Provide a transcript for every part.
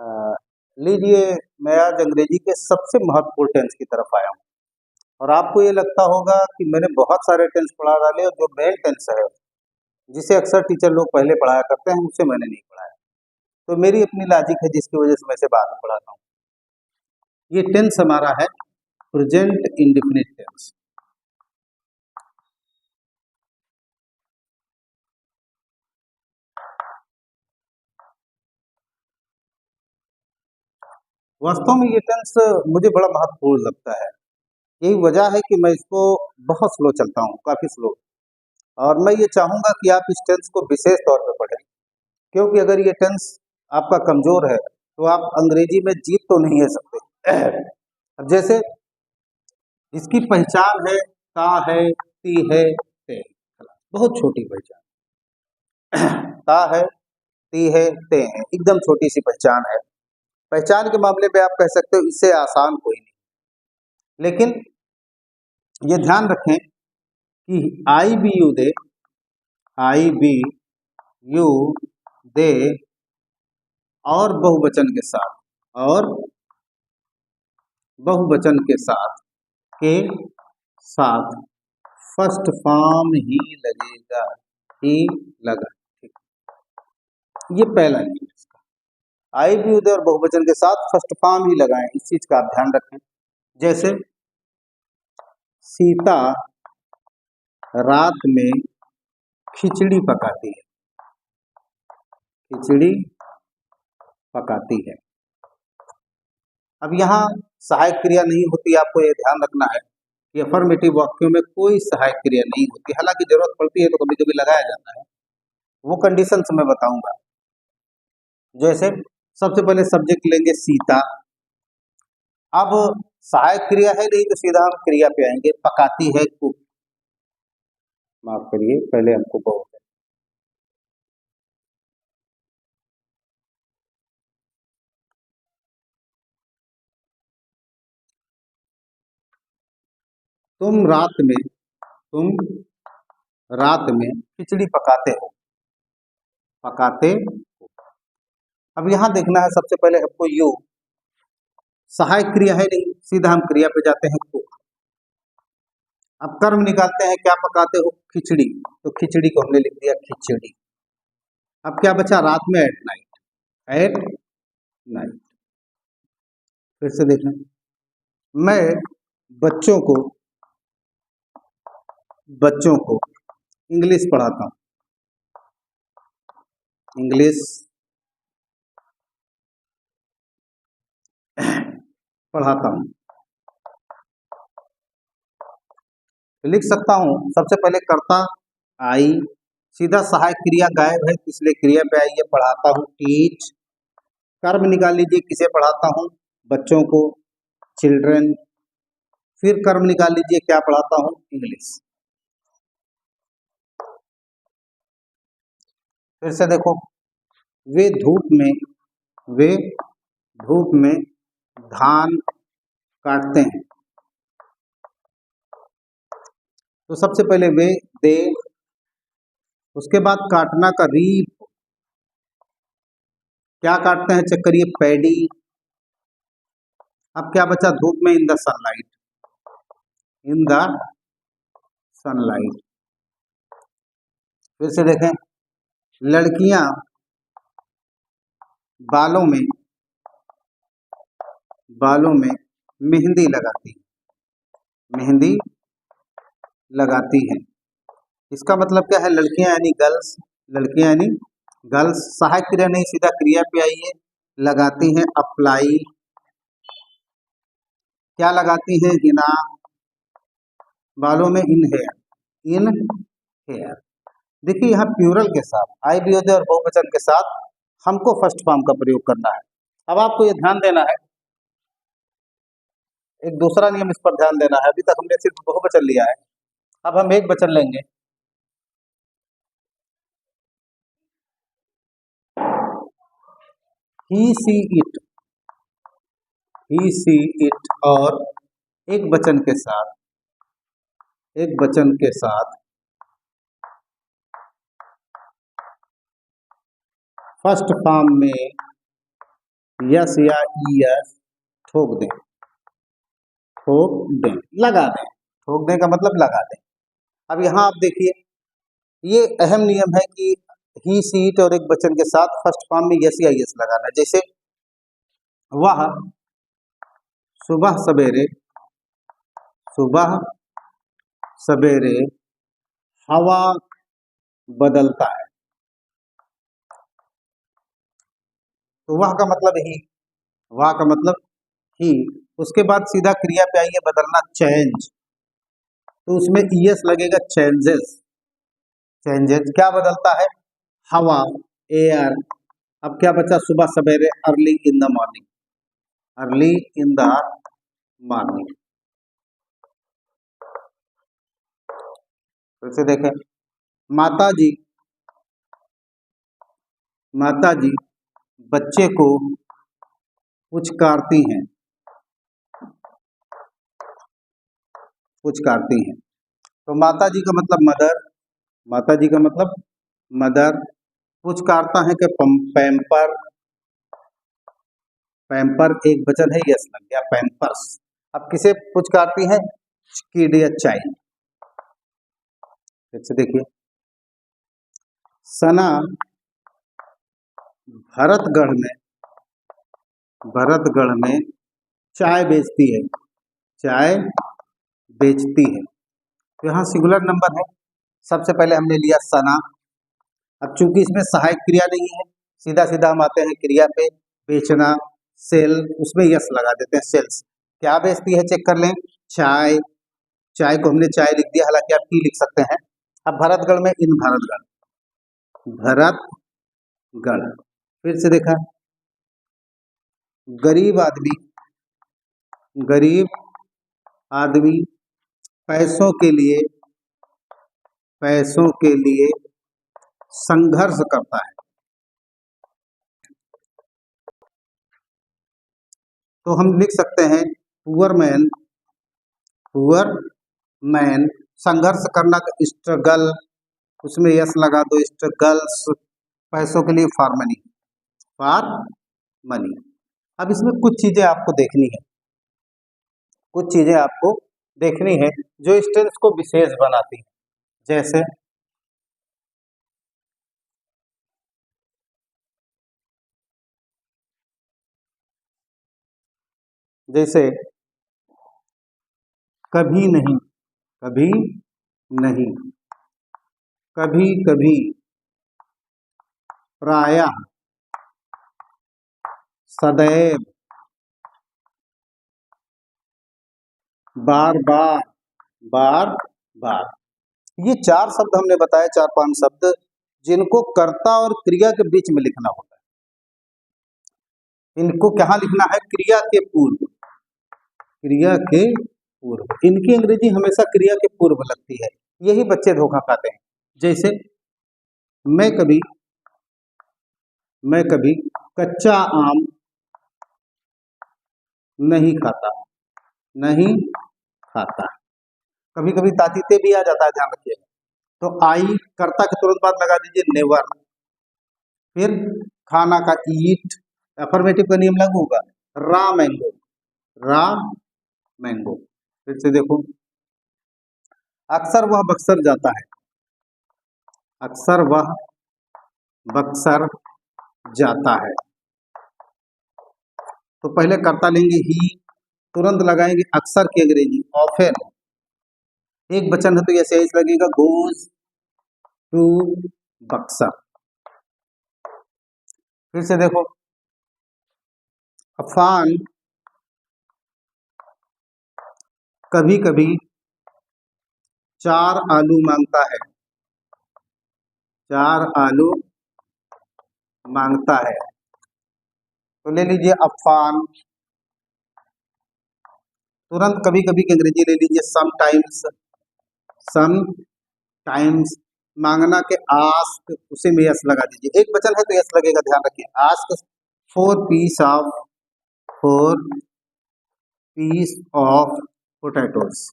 अ, लीजिए, मैं आज अंग्रेजी के सबसे महत्वपूर्ण टेंस की तरफ आया हूँ और आपको ये लगता होगा कि मैंने बहुत सारे टेंस पढ़ा डाले और जो मेन टेंस है जिसे अक्सर टीचर लोग पहले पढ़ाया करते हैं उसे मैंने नहीं पढ़ाया। तो मेरी अपनी लॉजिक है जिसकी वजह से मैं इसे बाद में पढ़ाता हूँ। ये टेंस हमारा है प्रेजेंट इंडेफिनिट टेंस। वास्तव में ये टेंस मुझे बड़ा महत्वपूर्ण लगता है। यही वजह है कि मैं इसको बहुत स्लो चलता हूँ, काफी स्लो। और मैं ये चाहूंगा कि आप इस टेंस को विशेष तौर पर पढ़ें, क्योंकि अगर ये टेंस आपका कमजोर है तो आप अंग्रेजी में जीत तो नहीं है सकते। अब जैसे इसकी पहचान है ता है, ती है, ते। बहुत छोटी पहचान। ता है, ती है, ते है, एकदम छोटी सी पहचान है। पहचान के मामले में आप कह सकते हो इससे आसान कोई नहीं। लेकिन ये ध्यान रखें कि I we you they, I we you they और बहुवचन के साथ, और बहुवचन के साथ फर्स्ट फॉर्म ही लगेगा, ही लगा। ठीक, ये पहला नियम है इसका। आई भी उदय और बहुवचन के साथ फर्स्ट फॉर्म ही लगाएं, इस चीज का आप ध्यान रखें। जैसे सीता रात में खिचड़ी पकाती है, खिचड़ी पकाती है। अब यहाँ सहायक क्रिया नहीं होती, आपको ये ध्यान रखना है कि अफर्मेटिव वाक्यों में कोई सहायक क्रिया नहीं होती। हालांकि जरूरत पड़ती है तो कभी कभी लगाया जाता है, वो कंडीशंस मैं बताऊंगा। जैसे सबसे पहले सब्जेक्ट लेंगे सीता। अब सहायक क्रिया है नहीं तो सीधा हम क्रिया पे आएंगे, पकाती है कुक। माफ करिए, पहले हमको बहुत तुम रात में खिचड़ी पकाते हो, पकाते हो। अब यहाँ देखना है सबसे पहले हमको यू, सहायक क्रिया है नहीं, सीधा हम क्रिया पे जाते हैं कुक। अब कर्म निकालते हैं, क्या पकाते हो, खिचड़ी, तो खिचड़ी को हमने लिख दिया खिचड़ी। अब क्या बचा, रात में एट नाइट, एट नाइट। फिर से देखें, मैं बच्चों को इंग्लिश पढ़ाता हूँ, इंग्लिश पढ़ाता हूँ। लिख सकता हूँ सबसे पहले कर्ता आई, सीधा सहायक क्रिया गायब है इसलिए क्रिया पे आई है, पढ़ाता हूँ, टीच। कर्म निकाल लीजिए, किसे पढ़ाता हूँ, बच्चों को, चिल्ड्रन। फिर कर्म निकाल लीजिए, क्या पढ़ाता हूँ, इंग्लिश। फिर से देखो, वे धूप में धान काटते हैं। तो सबसे पहले वे, दे, उसके बाद काटना का रीप, क्या काटते हैं, चेक करिए, पैडी। अब क्या बचा, धूप में, in the sunlight, in the sunlight. फिर से देखें, लड़कियां बालों में मेहंदी लगाती हैं। इसका मतलब क्या है, लड़कियां यानी गर्ल्स, लड़कियां यानी गर्ल्स। सहायक क्रिया नहीं, सीधा क्रिया पे आई है, लगाती हैं, अप्लाई। क्या लगाती हैं, हिना, बालों में, इन हेयर। देखिए यहाँ प्यूरल के साथ, आई भी होते और बहुवचन के साथ हमको फर्स्ट फॉर्म का प्रयोग करना है। अब आपको ये ध्यान देना है, एक दूसरा नियम इस पर ध्यान देना है। अभी तक हमने सिर्फ बहुवचन लिया है, अब हम एक वचन लेंगे। ही सी इट, और एक वचन के साथ फर्स्ट फॉर्म में यस या ईएस, ठोक दें, ठोक दें, लगा दें। ठोक दें का मतलब लगा दें। अब यहाँ आप देखिए, ये अहम नियम है कि ही सी इट और एक वचन के साथ फर्स्ट फॉर्म में यस या यस लगाना। जैसे वह सुबह सवेरे, सुबह सवेरे हवा बदलता है, तो वह का मतलब ही, वह का मतलब ही। उसके बाद सीधा क्रिया पे आइए, बदलना, चेंज, तो उसमें ईएस लगेगा, चेंजेस। चेंजेस क्या बदलता है? हवा, एयर। अब क्या बचा? सुबह सवेरे, early in the morning, early in the morning. फिर से देखें, माता जी, माता जी बच्चे को पुचकारती हैं, पुचकारती हैं। तो माता जी का मतलब मदर, माता जी का मतलब मदर। पुचकारता है कि पैम्पर, पैम्पर एक वचन है, यस लग गया, पैम्पर्स। अब किसे पुचकारती हैं? किड या चाइल्ड। फिर से देखिए, सना भरतगढ़ में, भरतगढ़ में चाय बेचती है, चाय बेचती है। तो यहाँ सिंगुलर नंबर है। सबसे पहले हमने लिया सना। अब चूंकि इसमें सहायक क्रिया नहीं है, सीधा सीधा हम आते हैं क्रिया पे, बेचना, सेल, उसमें यस लगा देते हैं, सेल्स। क्या बेचती है चेक कर लें, चाय। चाय को हमने चाय लिख दिया, हालांकि आप टी लिख सकते हैं। अब भरतगढ़ में इन भरतगढ़, भरतगढ़। फिर से देखा, गरीब आदमी, गरीब आदमी पैसों के लिए, पैसों के लिए संघर्ष करता है। तो हम लिख सकते हैं पुअर मैन, पुअर मैन, संघर्ष करना का स्ट्रगल, उसमें यस लगा दो, स्ट्रगल्स, पैसों के लिए फॉर मनी, फॉर मनी। अब इसमें कुछ चीजें आपको देखनी है, कुछ चीजें आपको देखनी है जो इस टेंस को विशेष बनाती है। जैसे जैसे कभी नहीं, कभी नहीं, कभी कभी, प्रायः, सदैव, बार बार, बार बार। ये चार शब्द हमने बताए, चार पांच शब्द जिनको कर्ता और क्रिया के बीच में लिखना होता है। इनको कहाँ लिखना है? क्रिया के पूर्व, क्रिया के पूर्व। इनकी अंग्रेजी हमेशा क्रिया के पूर्व लगती है, यही बच्चे धोखा खाते हैं। जैसे मैं कभी, मैं कभी कच्चा आम नहीं खाता, नहीं खाता। कभी कभी तातीते भी आ जाता है, ध्यान रखिएगा। तो आई कर्ता के तुरंत बाद लगा दीजिए नेवर। फिर खाना का ईट, अफर्मेटिव का नियम लागू होगा, रा मैंगो, रा मैंगो। फिर से देखो, अक्सर वह बक्सर जाता है, अक्सर वह बक्सर जाता है। तो पहले कर्ता लेंगे ही, तुरंत लगाएंगे अक्सर की अंग्रेजी ऑफन। एक वचन है तो ये सही लगेगा, गोज टू बक्सर। फिर से देखो, अफान कभी कभी 4 आलू मांगता है, 4 आलू मांगता है। तो ले लीजिए अफान, तुरंत कभी कभी की अंग्रेजी ले लीजिए समटाइम्स, सम टाइम्स। मांगना के आस्क, उसे में यस लगा दीजिए, एक वचन है तो यस लगेगा, ध्यान रखिए। Ask four piece of, four piece of potatoes.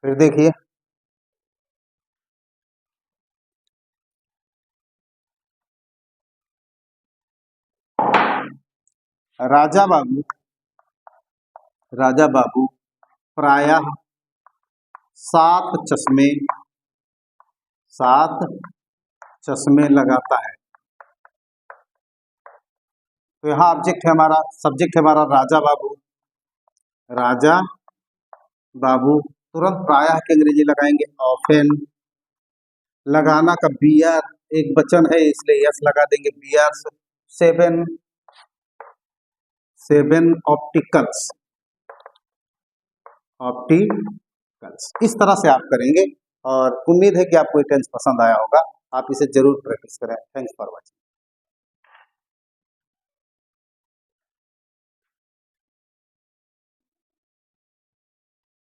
फिर देखिए, राजा बाबू, राजा बाबू प्रायः 7 चश्मे, 7 चश्मे लगाता है। तो यहाँ ऑब्जेक्ट है हमारा, सब्जेक्ट है हमारा राजा बाबू, राजा बाबू। तुरंत प्रायः की अंग्रेजी लगाएंगे ऑफेन। लगाना का बियर, एक वचन है इसलिए यस लगा देंगे, बियर्स। 7 opticals, opticals. इस तरह से आप करेंगे और उम्मीद है कि आपको ये टेंस पसंद आया होगा। आप इसे जरूर प्रैक्टिस करें। Thanks for watching.